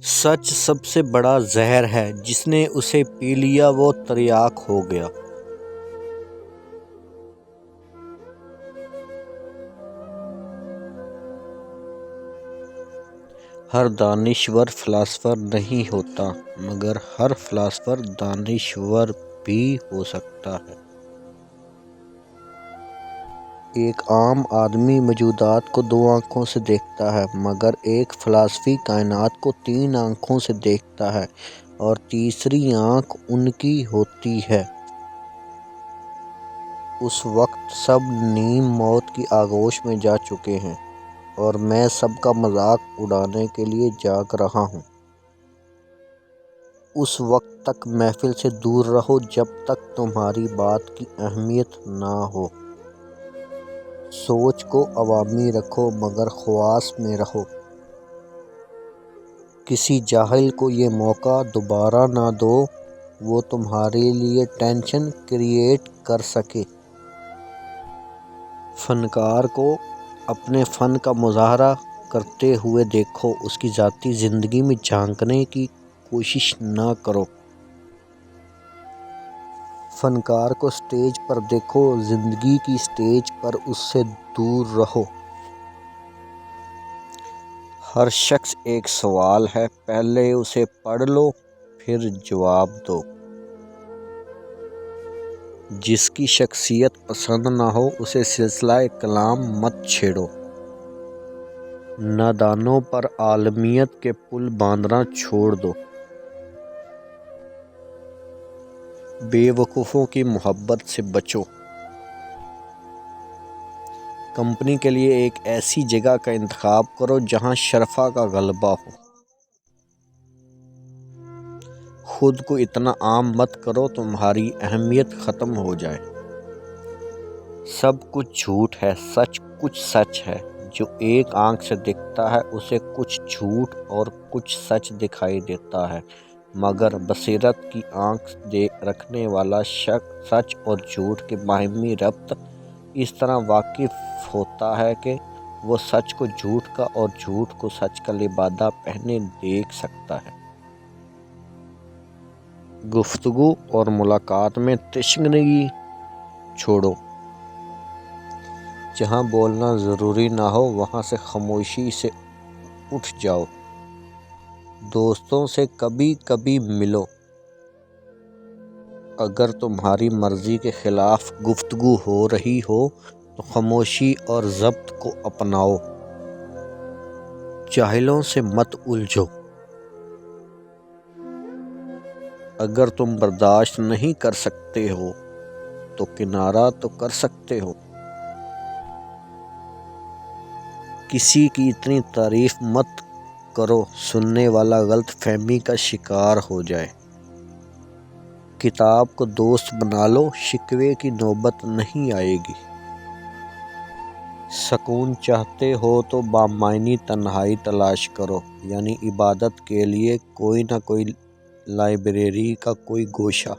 سچ سب سے بڑا زہر ہے، جس نے اسے پی لیا وہ تریاک ہو گیا۔ ہر دانشور فلاسفر نہیں ہوتا، مگر ہر فلاسفر دانشور بھی ہو سکتا ہے۔ ایک عام آدمی موجودات کو 2 آنکھوں سے دیکھتا ہے، مگر ایک فلسفی کائنات کو 3 آنکھوں سے دیکھتا ہے، اور تیسری آنکھ ان کی ہوتی ہے۔ اس وقت سب نیم موت کی آغوش میں جا چکے ہیں، اور میں سب کا مذاق اڑانے کے لیے جاگ رہا ہوں۔ اس وقت تک محفل سے دور رہو جب تک تمہاری بات کی اہمیت نہ ہو۔ سوچ کو عوامی رکھو مگر خواص میں رہو۔ کسی جاہل کو یہ موقع دوبارہ نہ دو وہ تمہارے لیے ٹینشن کریٹ کر سکے۔ فنکار کو اپنے فن کا مظاہرہ کرتے ہوئے دیکھو، اس کی ذاتی زندگی میں جھانکنے کی کوشش نہ کرو۔ فنکار کو سٹیج پر دیکھو، زندگی کی سٹیج پر اس سے دور رہو۔ ہر شخص ایک سوال ہے، پہلے اسے پڑھ لو پھر جواب دو۔ جس کی شخصیت پسند نہ ہو اسے سلسلہ کلام مت چھیڑو۔ نادانوں پر عالمیت کے پل باندھنا چھوڑ دو۔ بے وقوفوں کی محبت سے بچو۔ کمپنی کے لیے ایک ایسی جگہ کا انتخاب کرو جہاں شرفا کا غلبہ ہو۔ خود کو اتنا عام مت کرو تمہاری اہمیت ختم ہو جائے۔ سب کچھ جھوٹ ہے، سچ کچھ سچ ہے۔ جو ایک آنکھ سے دیکھتا ہے اسے کچھ جھوٹ اور کچھ سچ دکھائی دیتا ہے، مگر بصیرت کی آنکھ رکھنے والا شخص سچ اور جھوٹ کے باہمی ربط اس طرح واقف ہوتا ہے کہ وہ سچ کو جھوٹ کا اور جھوٹ کو سچ کا لبادہ پہنے دیکھ سکتا ہے۔ گفتگو اور ملاقات میں تشنگی چھوڑو۔ جہاں بولنا ضروری نہ ہو وہاں سے خاموشی سے اٹھ جاؤ۔ دوستوں سے کبھی کبھی ملو۔ اگر تمہاری مرضی کے خلاف گفتگو ہو رہی ہو تو خاموشی اور ضبط کو اپناؤ۔ جاہلوں سے مت الجھو۔ اگر تم برداشت نہیں کر سکتے ہو تو کنارہ تو کر سکتے ہو۔ کسی کی اتنی تعریف مت کرو سننے والا غلط فہمی کا شکار ہو جائے۔ کتاب کو دوست بنا لو، شکوے کی نوبت نہیں آئے گی۔ سکون چاہتے ہو تو بامعنی تنہائی تلاش کرو، یعنی عبادت کے لیے کوئی نہ کوئی لائبریری کا کوئی گوشہ۔